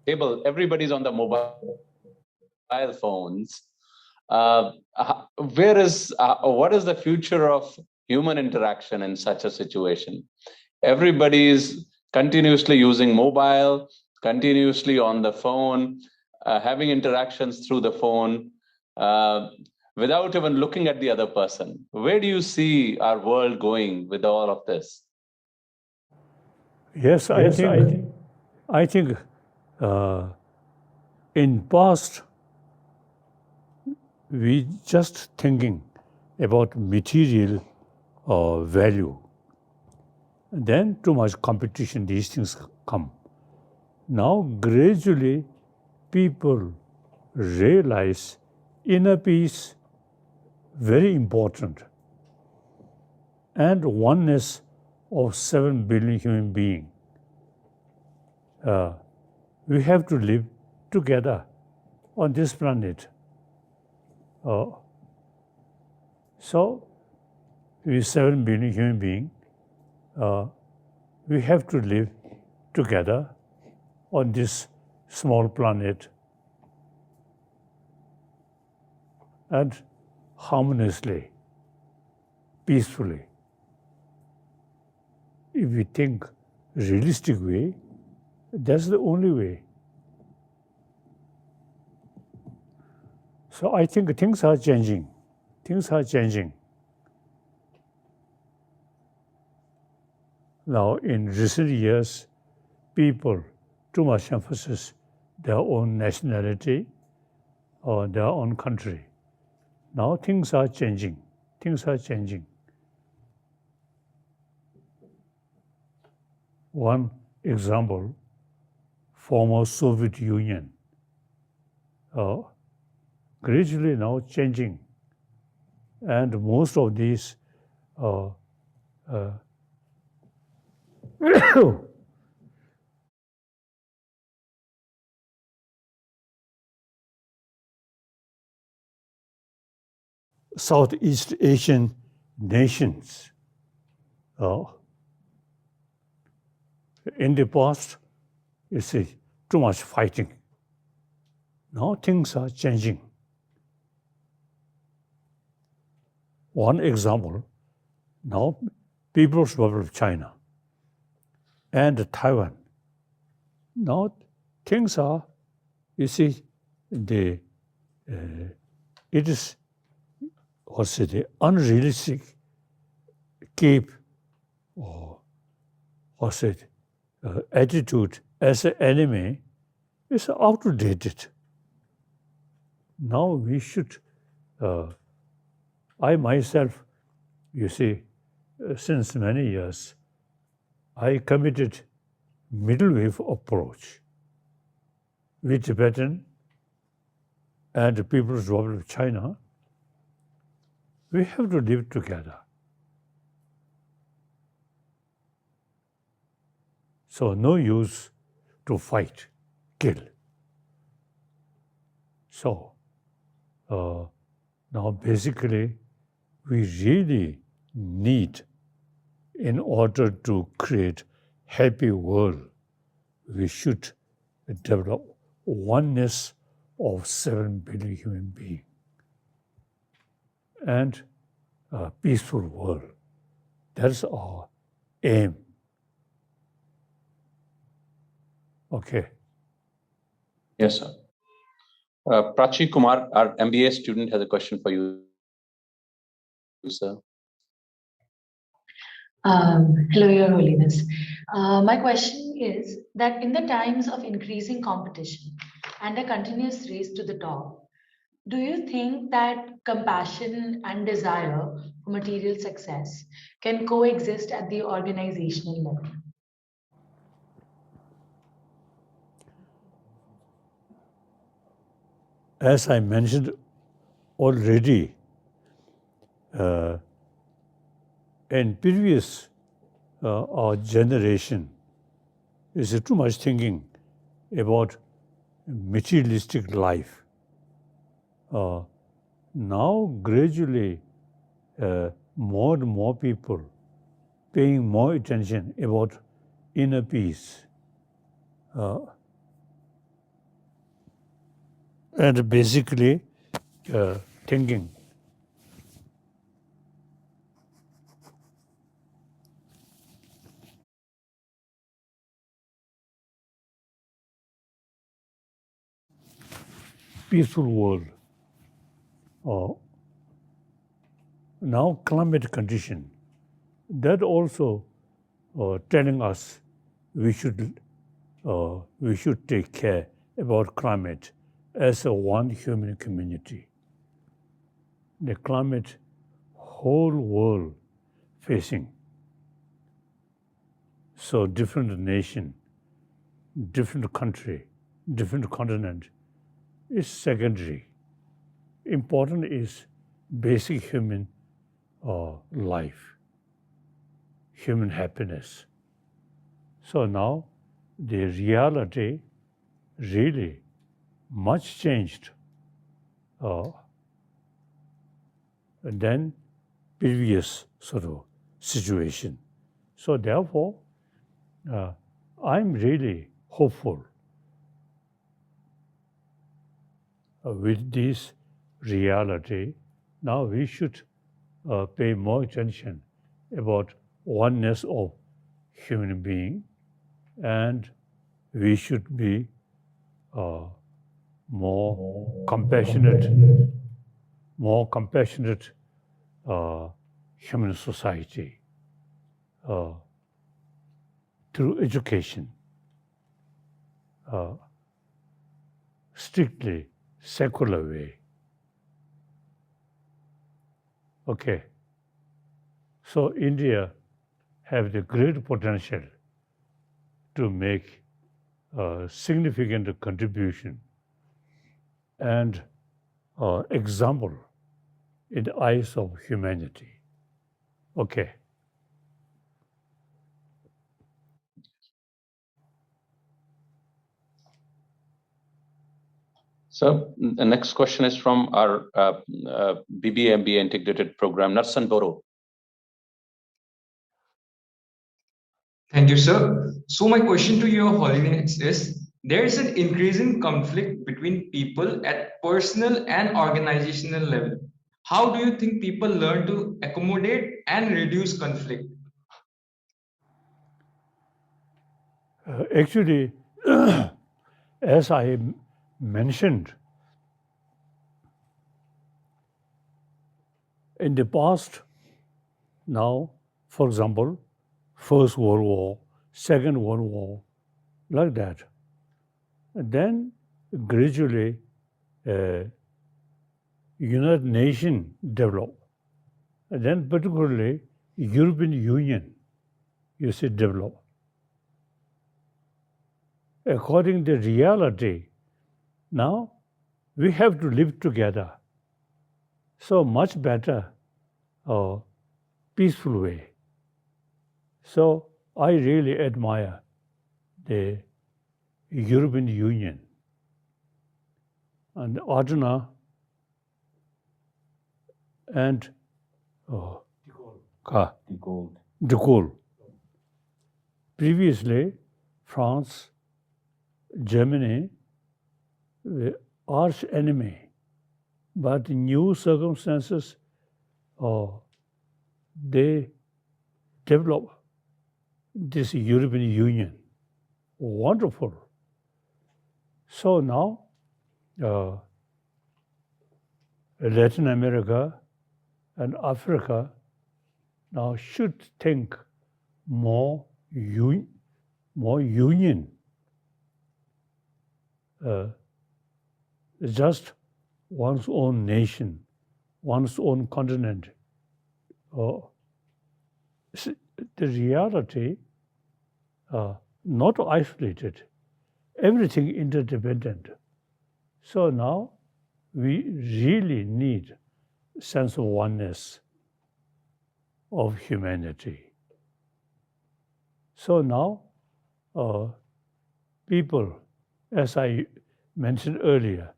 table, everybody's on the mobile phones. What is the future of human interaction in such a situation? Everybody is continuously using mobile, continuously on the phone, having interactions through the phone, uh, without even looking at the other person. Where do you see our world going with all of this? Yes, I think uh, in past we just thinking about material value. Then too much competition, these things come. Now gradually people realize inner peace very important and oneness of 7 billion human beings. We have to live together on this planet. So, we 7 billion human beings, we have to live together on this small planet and harmoniously, peacefully. If we think realistic way, that's the only way. So I think things are changing. Things are changing. Now, in recent years, people too much emphasis their own nationality or their own country. Now things are changing. Things are changing. One example, former Soviet Union, gradually now changing. And most of these Southeast Asian nations, in the past, you see, too much fighting. Now things are changing. One example, now People's Republic of China and Taiwan. Now things are, you see, it is, what's it, unrealistic keep or what's it, attitude as an enemy is outdated. Now we should, I myself, you see, since many years, I committed middle wave approach with Tibetan and the People's Republic of China. We have to live together. So no use to fight, kill. So now basically we really need, in order to create happy world, we should develop oneness of 7 billion human beings and a peaceful world. That's our aim. Okay. Yes, sir. Prachi Kumar, our MBA student, has a question for you, sir. Hello, Your Holiness. My question is that in the times of increasing competition and a continuous race to the top, do you think that compassion and desire for material success can coexist at the organizational level? As I mentioned already, in previous our generation is too much thinking about materialistic life. Now gradually more and more people paying more attention about inner peace. and basically thinking. Peaceful world. Now climate condition, that also telling us we should take care about climate as a one human community. The climate, whole world facing. So different nation, different country, different continent is secondary. Important is basic human life, human happiness. So now the reality really much changed than previous sort of situation. So therefore, I'm really hopeful with this reality. Now we should pay more attention about oneness of human being, and we should be more compassionate human society through education, strictly secular way. Okay. So India have the great potential to make a significant contribution and example in the eyes of humanity. Okay. So the next question is from our BBMBA integrated program, Narsan Boro. Thank you, sir. So my question to Your Holiness is, there is an increasing conflict between people at personal and organizational level. How do you think people learn to accommodate and reduce conflict? Actually, as I mentioned, in the past, now, for example, First World War, Second World War, like that. And then gradually, United Nations developed. And then particularly, European Union, you see, developed. According to reality, now we have to live together. So much better, peaceful way. So I really admire the European Union and Adana and de Gaulle. Previously, France, Germany were arch enemy, but new circumstances, they developed this European Union. Wonderful. So now, Latin America and Africa now should think more union. Just one's own nation, one's own continent. The reality, not isolated, everything interdependent. So now we really need sense of oneness of humanity. So now people, as I mentioned earlier,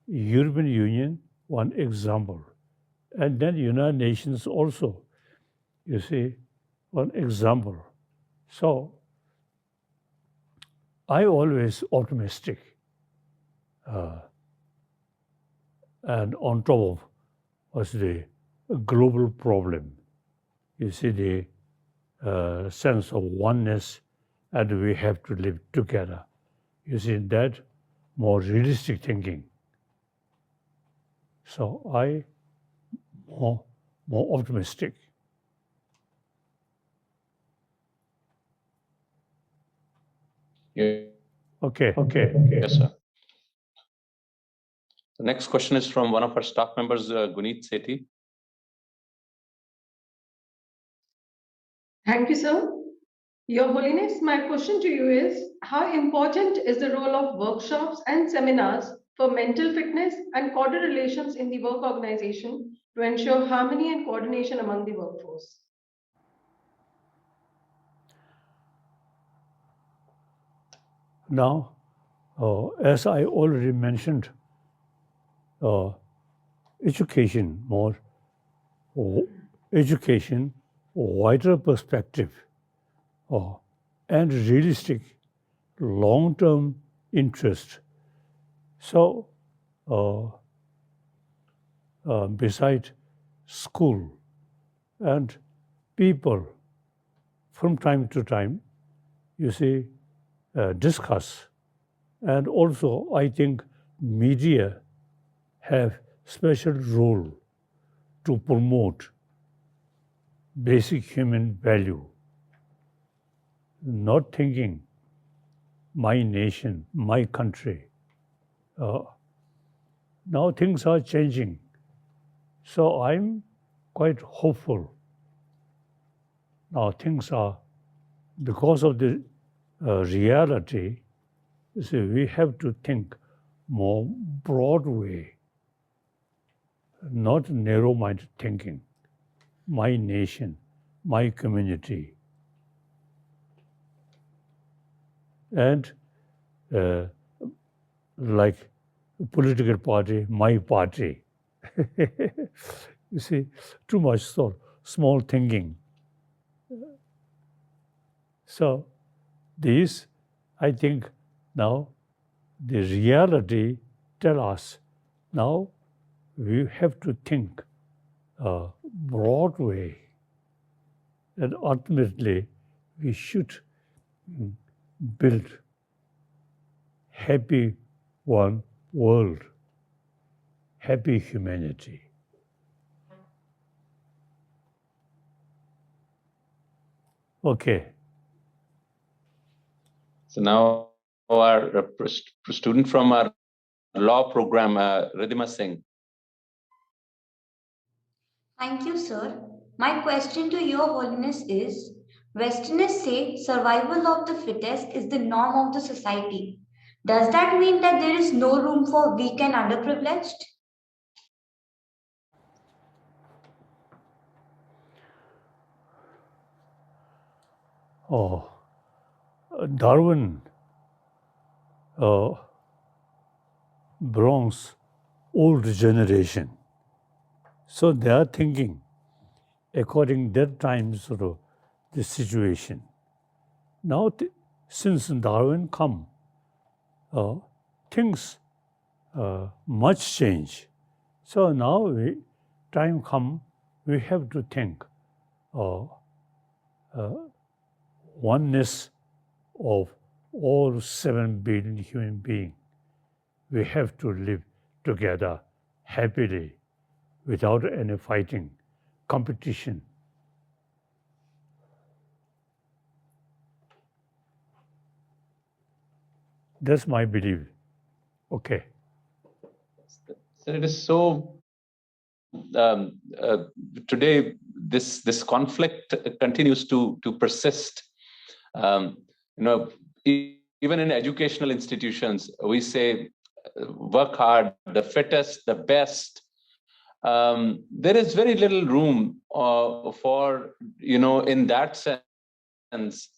European Union, one example, and then United Nations also, you see, one example. So I always optimistic and on top of was the global problem. You see the sense of oneness, and we have to live together. You see that more realistic thinking. So I more optimistic. Yeah. Okay. Yes, sir. The next question is from one of our staff members, Guneet Sethi. Thank you, sir. Your Holiness, my question to you is, how important is the role of workshops and seminars for mental fitness and cordial relations in the work organization to ensure harmony and coordination among the workforce? Now, as I already mentioned, education, education, wider perspective, and realistic long-term interest. So, beside school and people, from time to time, you see, discuss. And also, I think media have special role to promote basic human value, not thinking my nation, my country. Now things are changing. So I'm quite hopeful. Now things are, because of the reality, see, we have to think more broad way, not narrow-minded thinking. My nation, my community. And like political party, my party. You see, too much thought, small thinking. So these, I think now the reality tell us now we have to think a broad way, and ultimately we should build happy one world, happy humanity. Okay. So now our student from our law program, Ridhima Singh. Thank you, sir. My question to Your Holiness is, Westerners say survival of the fittest is the norm of the society. Does that mean that there is no room for weak and underprivileged? Oh, Darwin belongs old generation. So they are thinking according their times of the situation. Now, since Darwin come, things much change. So now time come, we have to think oneness of all 7 billion human beings. We have to live together happily without any fighting, competition. That's my belief. Okay. So it is so today this conflict continues to persist. Even in educational institutions, we say work hard, the fittest, the best. There is very little room for, in that sense,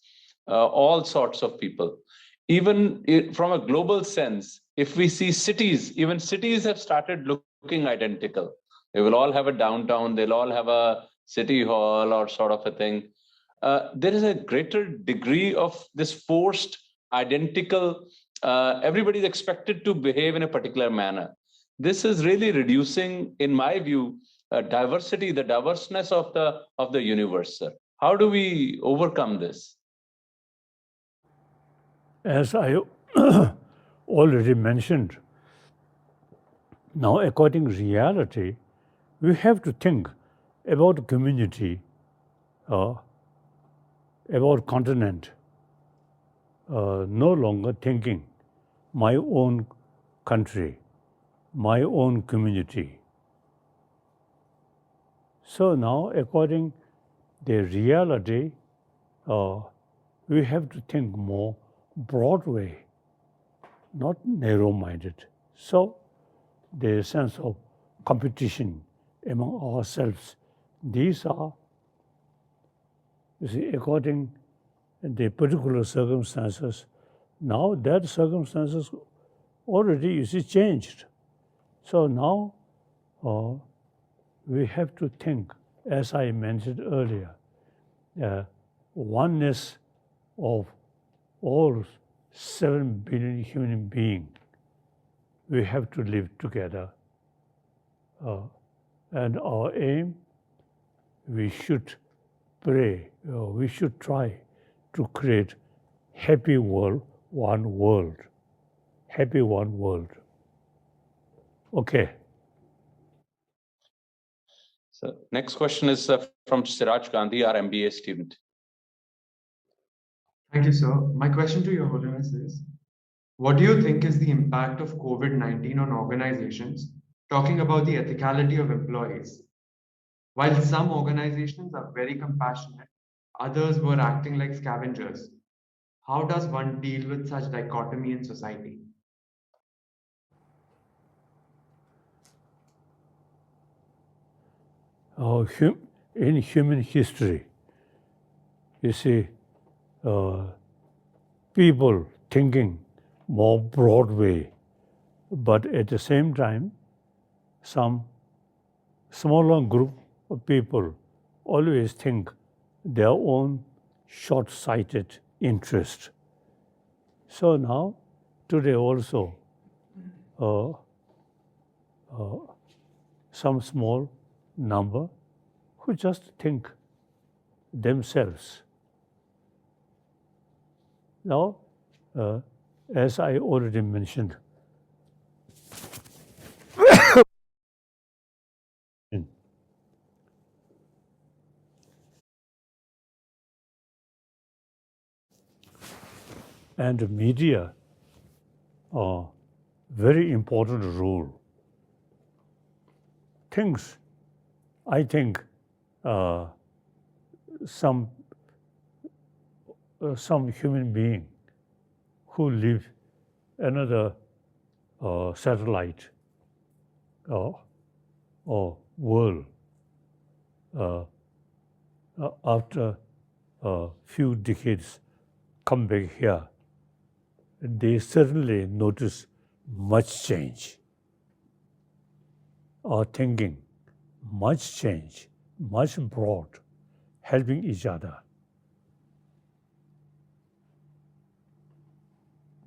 all sorts of people. Even from a global sense, if we see cities, even cities have started looking identical. They will all have a downtown, they'll all have a city hall or sort of a thing. There is a greater degree of this forced identical, everybody is expected to behave in a particular manner. this is really reducing, in my view, diversity, the diverseness of the universe, sir. How do we overcome this? As I already mentioned, now according to reality, we have to think about community, about continent, no longer thinking my own country, my own community. So now, according the reality, we have to think more broad way, not narrow-minded. So the sense of competition among ourselves, these are, you see, according the particular circumstances. Now that circumstances already, you see, changed. So now we have to think, as I mentioned earlier, oneness of all 7 billion human beings. We have to live together. And our aim, we should pray, we should try to create happy world, one world. Happy one world. Okay. So next question is from Siraj Gandhi, our MBA student. Thank you, sir. My question to Your Holiness is, what do you think is the impact of COVID-19 on organizations, talking about the ethicality of employees? While some organizations are very compassionate, others were acting like scavengers. How does one deal with such dichotomy in society? In human history, you see, people thinking more broad way, but at the same time, some smaller group of people always think their own short-sighted interest. So now, today also, some small number who just think themselves. Now, as I already mentioned, and media are very important role. Things, I think, some human being who live another satellite or world after a few decades come back here, they certainly notice much change. Our thinking, much change, much broad, helping each other.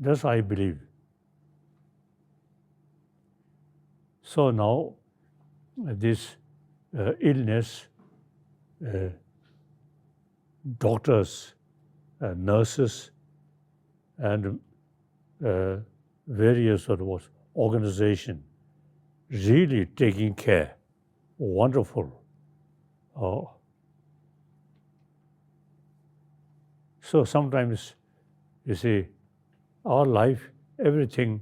That's I believe. So now this illness, doctors, nurses, and various sort of organization really taking care. Wonderful. So sometimes, you see, our life, everything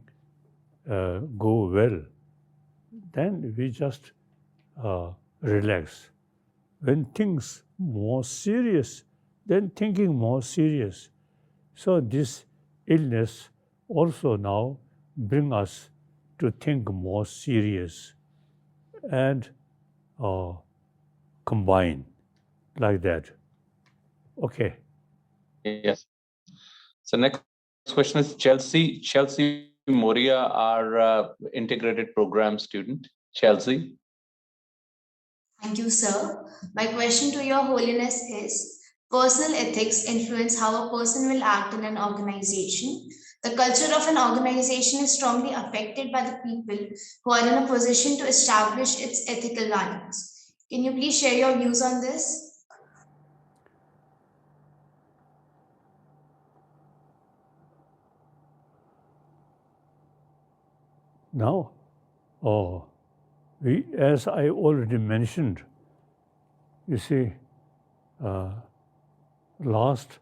go well, then we just relax. When things more serious, then thinking more serious. So this illness also now bring us to think more serious and combine like that. Okay. Yes. So next question is Chelsea Moria, our integrated program student. Chelsea. Thank you, sir. My question to Your Holiness is, personal ethics influence how a person will act in an organization. The culture of an organization is strongly affected by the people who are in a position to establish its ethical values. Can you please share your views on this? Now, as I already mentioned, you see, last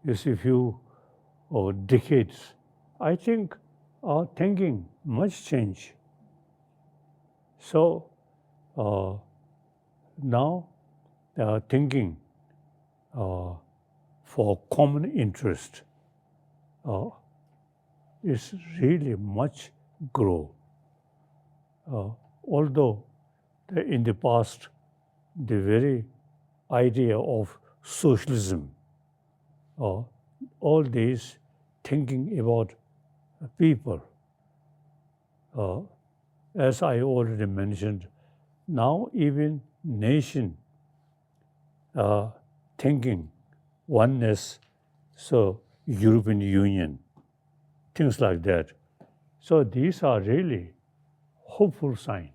few decades, I think our thinking much change. So now thinking for common interest is really much grow. Although in the past, the very idea of socialism, all these thinking about people, as I already mentioned, now even nation thinking oneness, so European Union, things like that. So these are really hopeful sign.